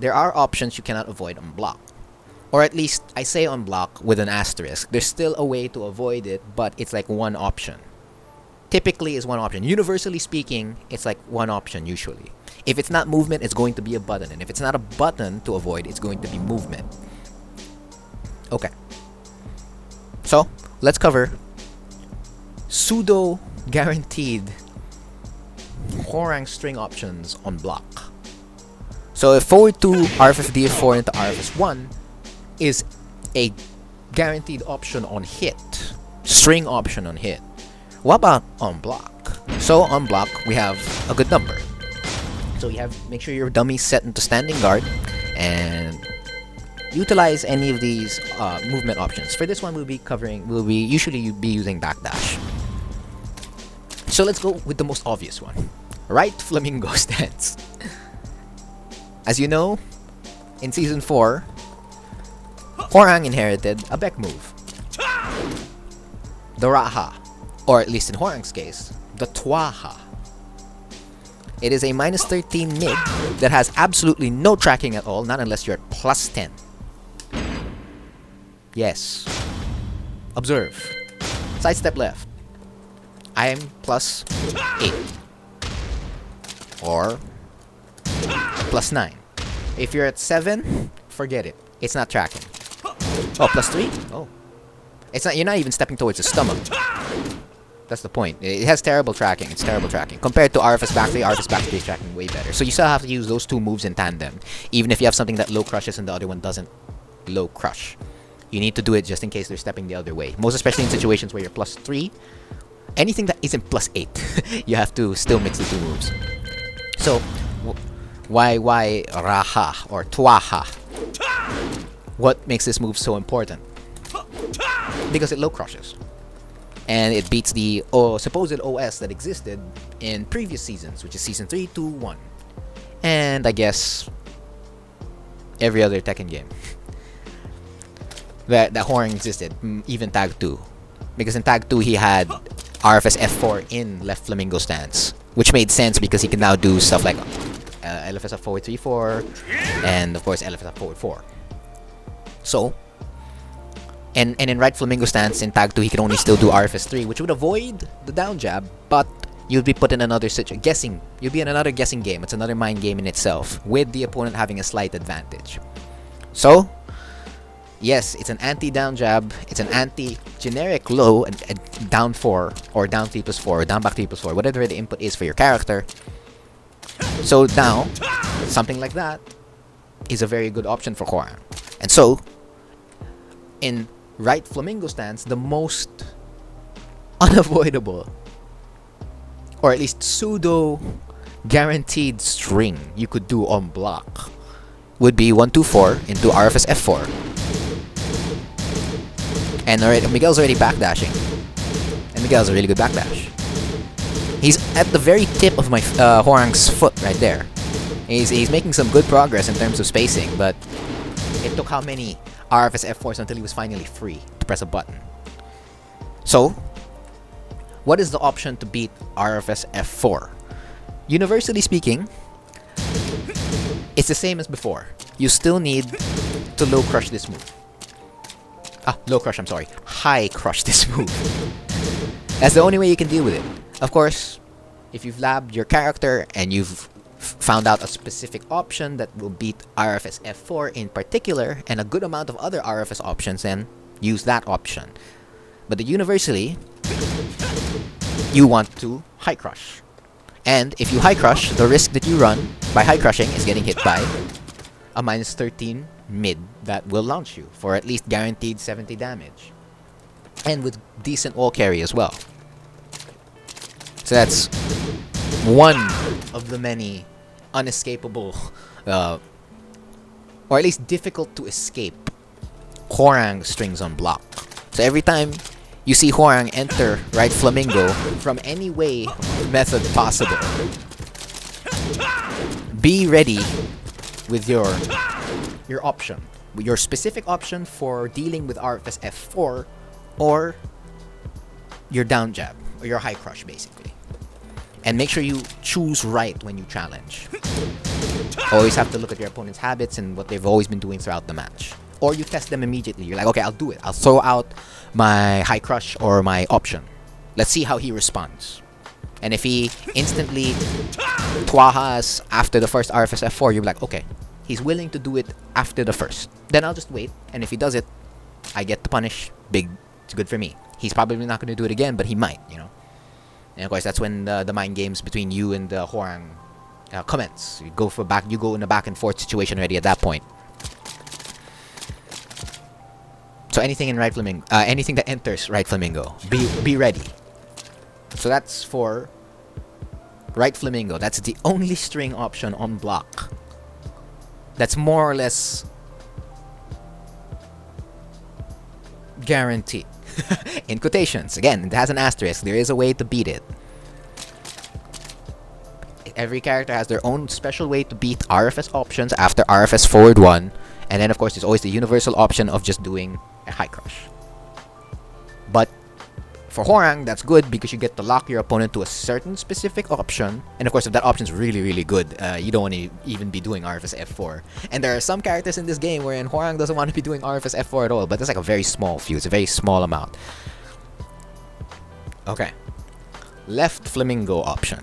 there are options you cannot avoid on block. Or at least, I say on block with an asterisk. There's still a way to avoid it, but it's like one option. Typically, is one option. Universally speaking, it's like one option usually. If it's not movement, it's going to be a button. And if it's not a button to avoid, it's going to be movement. Okay. So, let's cover pseudo-guaranteed Hwoarang string options on block. So, if forward 2, RFS DF4 into RFS 1 is a guaranteed option on hit, string option on hit. What about on block? So, on block, we have a good number. So, you have, make sure your dummy set into standing guard and utilize any of these movement options. For this one, we'll be usually using backdash. So let's go with the most obvious one. Right Flamingo stance. As you know, in Season 4, Hwoarang inherited a Beck move. The Raha. Or at least in Hwoarang's case, the Twaha. It is a minus 13 mid that has absolutely no tracking at all, not unless you're at plus 10. Yes. Observe. Sidestep left. I am plus 8. Or plus 9. If you're at 7, forget it. It's not tracking. Oh, plus 3? Oh. It's not, you're not even stepping towards the stomach. That's the point. It has terrible tracking. It's terrible tracking. Compared to RFS back 3, RFS back 3 is tracking way better. So you still have to use those two moves in tandem. Even if you have something that low crushes and the other one doesn't low crush. You need to do it just in case they're stepping the other way. Most especially in situations where you're plus 3. Anything that isn't plus 8, you have to still mix the two moves. So, why Raha or Twaha? What makes this move so important? Because it low crushes. And it beats the supposed OS that existed in previous seasons, which is Season 3, 2, 1. And I guess every other Tekken game that Hwoarang existed, even Tag 2. Because in Tag 2, he had RFS F4 in left Flamingo stance, which made sense because he can now do stuff like LFS up forward 3-4, and of course LFS up forward 4. So, and in right Flamingo stance in Tag 2, he can only still do RFS 3, which would avoid the down jab, but you'd be put in another guessing. You'd be in another guessing game. It's another mind game in itself, with the opponent having a slight advantage. So, yes, it's an anti-down jab, it's an anti-generic low, and down 4, or down 3+4, or down back 3+4, whatever the input is for your character. So now, something like that is a very good option for Hwoarang. And so, in right Flamingo stance, the most unavoidable, or at least pseudo-guaranteed string you could do on block would be 1-2-4 into RFS F4. And Miguel's already backdashing. And Miguel's a really good backdash. He's at the very tip of my Hwoarang's foot right there. He's making some good progress in terms of spacing, but it took how many RFS F4s until he was finally free to press a button. So, what is the option to beat RFS F4? Universally speaking, it's the same as before. You still need to low crush this move. Low crush, I'm sorry. High crush this move. That's the only way you can deal with it. Of course, if you've labbed your character and you've found out a specific option that will beat RFS F4 in particular, and a good amount of other RFS options, then use that option. But universally, you want to high crush. And if you high crush, the risk that you run by high crushing is getting hit by a minus 13 mid that will launch you for at least guaranteed 70 damage. And with decent wall carry as well. So that's one of the many unescapable, or at least difficult to escape, Hwoarang strings on block. So every time you see Hwoarang enter right Flamingo from any way method possible, be ready with your option, with your specific option for dealing with RFS F4 or your down jab or your high crush basically. And make sure you choose right when you challenge. Always have to look at your opponent's habits and what they've always been doing throughout the match. Or you test them immediately. You're like, okay, I'll do it. I'll throw out my high crush or my option. Let's see how he responds. And if he instantly twahas after the first RFS F4, you'll be like, okay, he's willing to do it after the first. Then I'll just wait. And if he does it, I get to punish. Big, it's good for me. He's probably not going to do it again, but he might, you know. And of course, that's when the mind games between you and Hwoarang commence. You go in a back and forth situation already at that point. So anything in right Flamingo, anything that enters right Flamingo, be ready. So that's for right Flamingo. That's the only string option on block. That's more or less guaranteed. In quotations. Again, it has an asterisk. There is a way to beat it. Every character has their own special way to beat RFS options after RFS forward 1. And then, of course, there's always the universal option of just doing a high crush. But for Hwoarang, that's good because you get to lock your opponent to a certain specific option. And of course, if that option is really, really good, you don't want to even be doing RFS F4. And there are some characters in this game wherein Hwoarang doesn't want to be doing RFS F4 at all. But that's like a very small few. It's a very small amount. Okay. Left Flamingo option.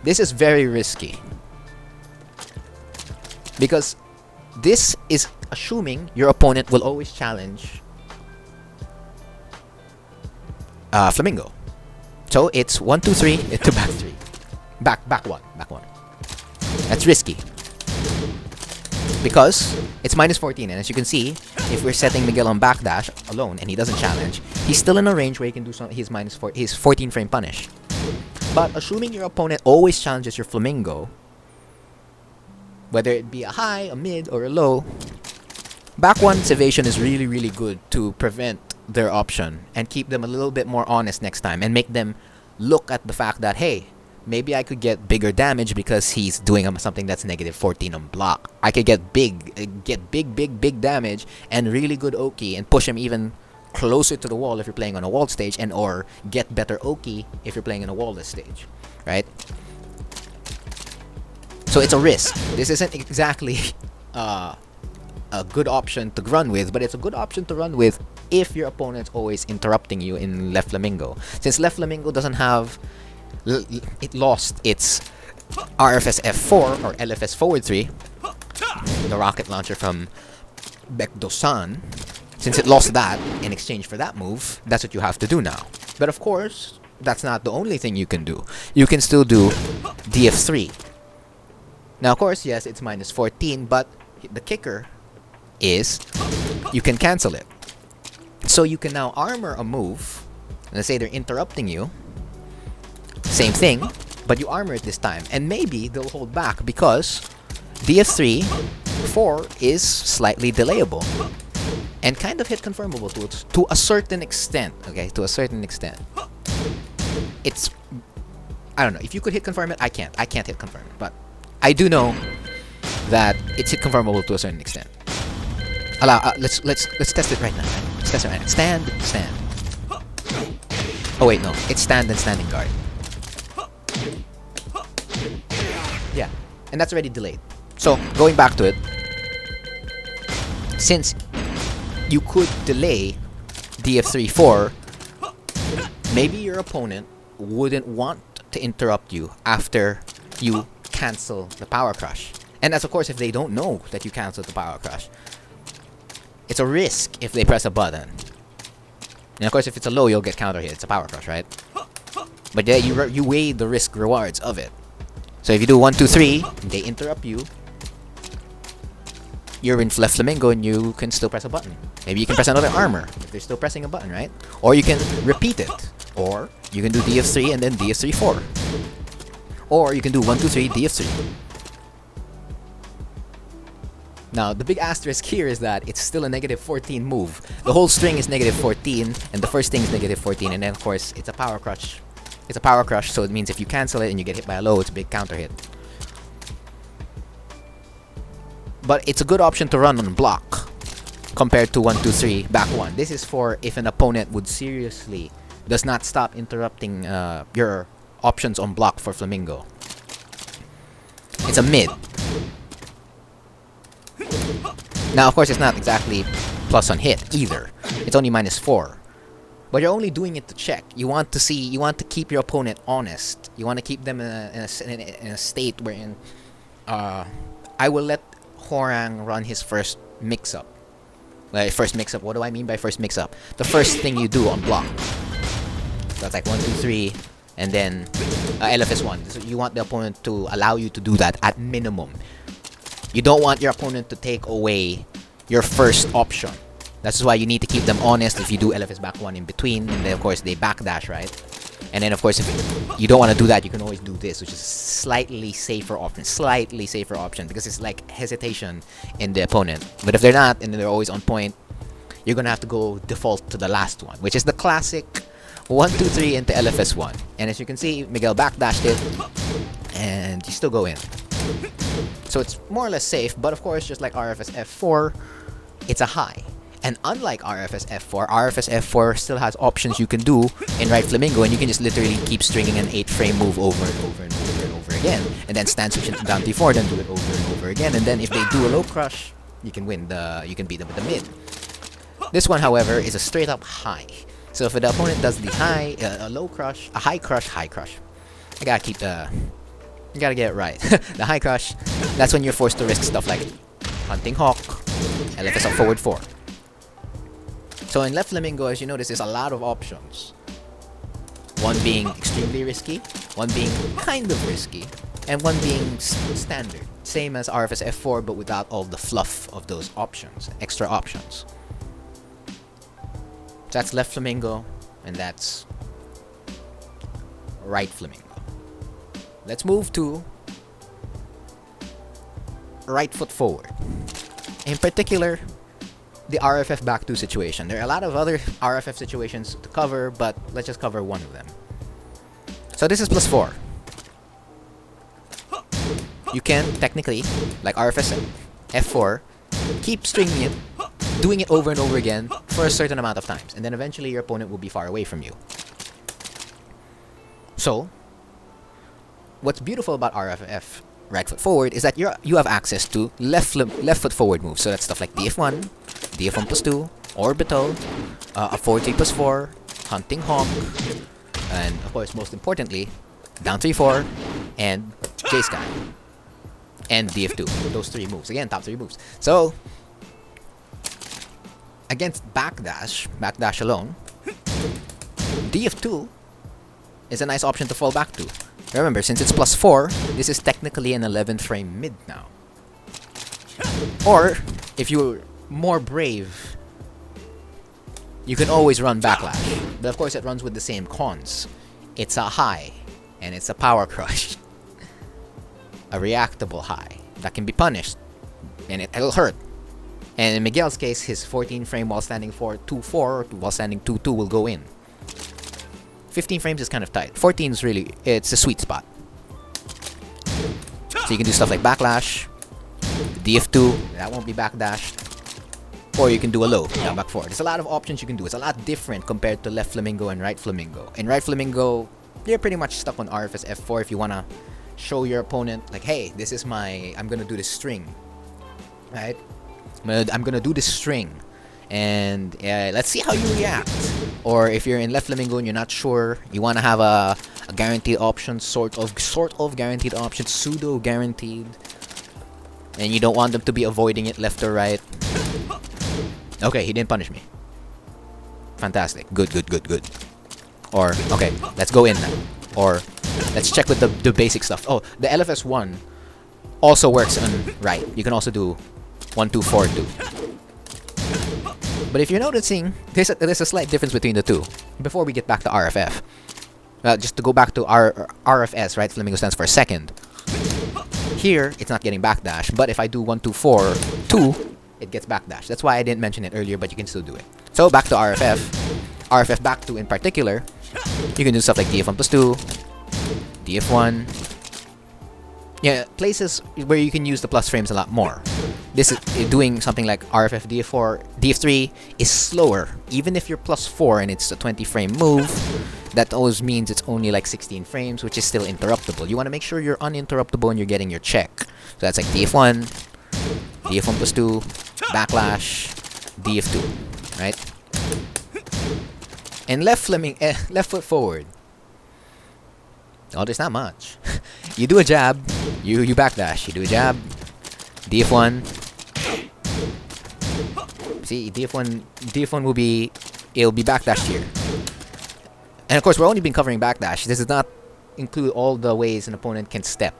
This is very risky. Because this is assuming your opponent will always challenge Flamingo. So it's 1, 2, 3 to back 3. Back 1. That's risky. Because it's minus 14, and as you can see, if we're setting Miguel on backdash alone and he doesn't challenge, he's still in a range where he can do his 14 frame punish. But assuming your opponent always challenges your Flamingo, whether it be a high, a mid, or a low, back 1's evasion is really, really good to prevent their option and keep them a little bit more honest next time and make them look at the fact that, hey, maybe I could get bigger damage because he's doing something that's negative 14 on block. I could get big damage and really good Oki and push him even closer to the wall if you're playing on a walled stage, and or get better Oki if you're playing in a wall-less stage, right? So it's a risk. This isn't exactly a good option to run with, but it's a good option to run with if your opponent's always interrupting you in left Flamingo. Since left Flamingo doesn't have... It lost its RFS F4 or LFS forward 3, the rocket launcher from Baekdo-san. Since it lost that in exchange for that move, that's what you have to do now. But of course, that's not the only thing you can do. You can still do DF3. Now, of course, yes, it's minus 14, but the kicker is you can cancel it. So you can now armor a move. Let's say they're interrupting you. Same thing, but you armor it this time. And maybe they'll hold back because DF3, 4 is slightly delayable. And kind of hit confirmable to a certain extent. Okay, to a certain extent. It's... I don't know. If you could hit confirm it, I can't. I can't hit confirm it. But I do know that it's hit confirmable to a certain extent. Let's test it right now. Let's test it right now. Stand. Oh wait, no. It's stand and standing guard. Yeah, and that's already delayed. So going back to it, since you could delay DF3-4, maybe your opponent wouldn't want to interrupt you after you cancel the power crush. And that's of course if they don't know that you canceled the power crush. It's a risk if they press a button. And of course if it's a low, you'll get counter hit. It's a power crush, right? But yeah, you weigh the risk rewards of it. So if you do 1, 2, 3, they interrupt you, you're in left Flamingo and you can still press a button. Maybe you can press another armor if they're still pressing a button, right? Or you can repeat it. Or you can do DF3 and then DF3-4. Or you can do 1, 2, 3, DF3. Now, the big asterisk here is that it's still a negative 14 move. The whole string is negative 14, and the first thing is negative 14, and then of course, it's a power crush. It's a power crush, so it means if you cancel it and you get hit by a low, it's a big counter hit. But it's a good option to run on block compared to 1, 2, 3, back 1. This is for if an opponent would seriously does not stop interrupting your options on block for Flamingo. It's a mid. Now, of course, it's not exactly plus on hit either. It's only -4. But you're only doing it to check. You want to keep your opponent honest. You want to keep them in a state wherein I will let Hwoarang run his first mix-up. First mix-up, what do I mean by first mix-up? The first thing you do on block. So that's like 1, 2, 3, and then LFS1. So you want the opponent to allow you to do that at minimum. You don't want your opponent to take away your first option. That's why you need to keep them honest if you do LFS back 1 in between. And then, of course, they backdash, right? And then, of course, if you don't want to do that, you can always do this, which is slightly safer option. Slightly safer option, because it's like hesitation in the opponent. But if they're not, and they're always on point, you're going to have to go default to the last one, which is the classic 1, 2, 3 into LFS1. And as you can see, Miguel backdashed it, and you still go in. So it's more or less safe, but of course, just like RFS F4, it's a high. And unlike RFS F4 still has options you can do in right Flamingo, and you can just literally keep stringing an 8-frame move over and over and over and over again, and then stand switch it down T4, then do it over and over again, and then if they do a low crush, you can beat them with the mid. This one, however, is a straight up high. So if the opponent does the high, a low crush, a high crush, I gotta you gotta get it right. The high crush, that's when you're forced to risk stuff like Hunting Hawk, LFS up forward 4. So in left Flamingo, as you notice, there's a lot of options. One being extremely risky, one being kind of risky, and one being standard. Same as RFS F4, but without all the fluff of those options, extra options. So that's left Flamingo, and that's right Flamingo. Let's move to right foot forward. In particular, the RFF back 2 situation. There are a lot of other RFF situations to cover, but let's just cover one of them. So this is +4. You can technically, like RFS F4, keep stringing it, doing it over and over again for a certain amount of times, and then eventually your opponent will be far away from you. So, what's beautiful about RFF right foot forward is that you have access to left foot forward moves. So that's stuff like DF1, DF1 +2, Orbital, a 4-3 +4, Hunting Hawk, and of course, most importantly, down 3-4, and J-Sky, and DF2. Those 3 moves. Again, top 3 moves. So, against backdash alone, DF2 is a nice option to fall back to. Remember, since it's +4, this is technically an 11-frame mid now. Or, if you're more brave, you can always run backlash. But of course, it runs with the same cons. It's a high, and it's a power crush. A reactable high that can be punished, and it'll hurt. And in Miguel's case, his 14-frame while standing 2-4, while standing 2-2 will go in. 15 frames is kind of tight. 14 is really, it's a sweet spot. So you can do stuff like backlash, DF2, that won't be backdashed. Or you can do a low, down back 4. There's a lot of options you can do. It's a lot different compared to left Flamingo and right Flamingo. In right Flamingo, you're pretty much stuck on RFS F4 if you want to show your opponent, like, hey, this is I'm going to do this string. Right? I'm going to do this string. And let's see how you react. Or if you're in left Flamingo and you're not sure, you want to have a guaranteed option, sort of guaranteed option, pseudo guaranteed, and you don't want them to be avoiding it left or right. Okay, he didn't punish me. Fantastic. Good. Or, okay, let's go in now. Or, let's check with the basic stuff. Oh, the LFS1 also works on right. You can also do 1, 2, 4, 2. But if you're noticing, there's a slight difference between the two. Before we get back to RFF, just to go back to RFS, right? Flamingo stands for second. Here, it's not getting backdash, but if I do 1, 2, 4, 2, it gets backdash. That's why I didn't mention it earlier, but you can still do it. So back to RFF. RFF back 2 in particular, you can do stuff like DF1 +2, DF1. Yeah, places where you can use the plus frames a lot more. This is doing something like RFF DF4, DF3 is slower. Even if you're +4 and it's a 20-frame move, That always means it's only like 16 frames, which is still interruptible. You want to make sure you're uninterruptible and you're getting your check. So that's like DF1, DF1 plus 2, backlash, DF2, right? And left foot forward. Oh, there's not much. You do a jab, you backdash. You do a jab, DF1. See, DF1 will be, it'll be backdash here. And of course, we're only been covering backdash. This does not include all the ways an opponent can step.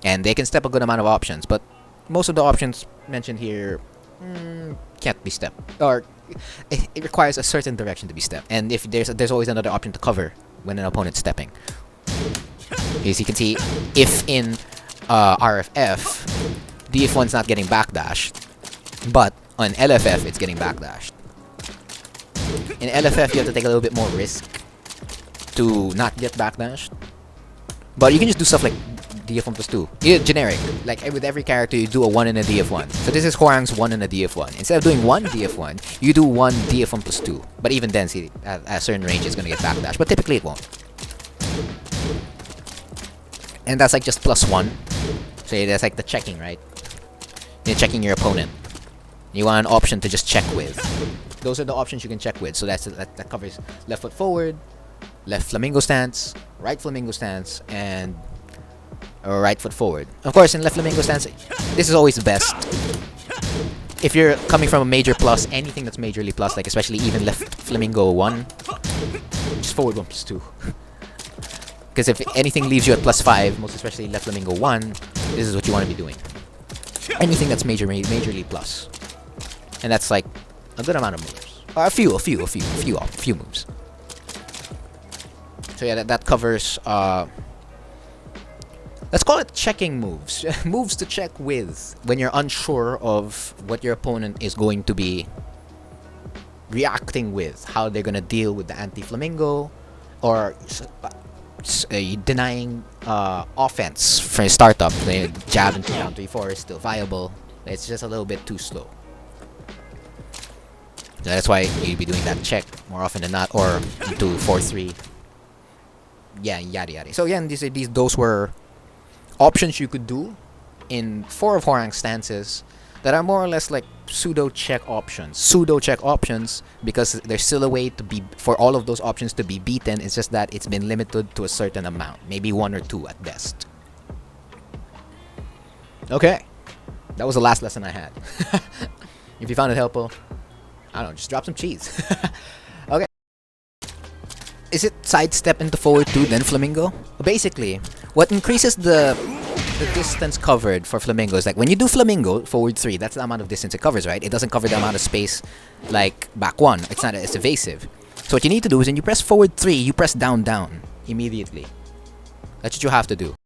And they can step a good amount of options, but most of the options mentioned here can't be stepped. Or it requires a certain direction to be stepped. And if there's always another option to cover when an opponent's stepping. As you can see, if in RFF, DF1's not getting backdashed, but on LFF, it's getting backdashed. In LFF, you have to take a little bit more risk to not get backdashed. But you can just do stuff like DF1 plus 2. Generic. Like with every character, you do a 1 and a DF1. So this is Hwoarang's 1 and a DF1. Instead of doing 1 DF1, you do 1 DF1 plus 2. But even then, see, at a certain range, it's going to get backdashed. But typically, it won't. And that's like just plus 1. So that's like the checking, right? You're checking your opponent. You want an option to just check with. Those are the options you can check with. So that covers left foot forward, left flamingo stance, right flamingo stance, and right foot forward. Of course, in left flamingo stance, this is always the best. If you're coming from a major plus, anything that's majorly plus, like especially even left flamingo 1, just forward 1 plus 2. Because if anything leaves you at plus 5, most especially left flamingo 1, this is what you want to be doing. Anything that's majorly plus. And that's like a good amount of moves. A few moves. So yeah, that covers, let's call it checking moves. Moves to check with when you're unsure of what your opponent is going to be reacting with. How they're going to deal with the anti-flamingo, or denying offense for a startup. The jab into round 3-4 is still viable. It's just a little bit too slow. So that's why you'd be doing that check more often than not, or into 4-3. Yeah, yada yada. So again, those were options you could do in 4 of Hwoarang's stances that are more or less like pseudo check options. Pseudo check options because there's still a way to be for all of those options to be beaten. It's just that it's been limited to a certain amount, maybe 1 or 2 at best. Okay, that was the last lesson I had. If you found it helpful, I don't know, just drop some cheese. Okay. Is it sidestep into forward 2 then Flamingo? Basically, what increases the distance covered for Flamingo is like when you do Flamingo forward 3, that's the amount of distance it covers, right? It doesn't cover the amount of space like back 1. It's not as evasive. So what you need to do is when you press forward 3, you press down immediately. That's what you have to do.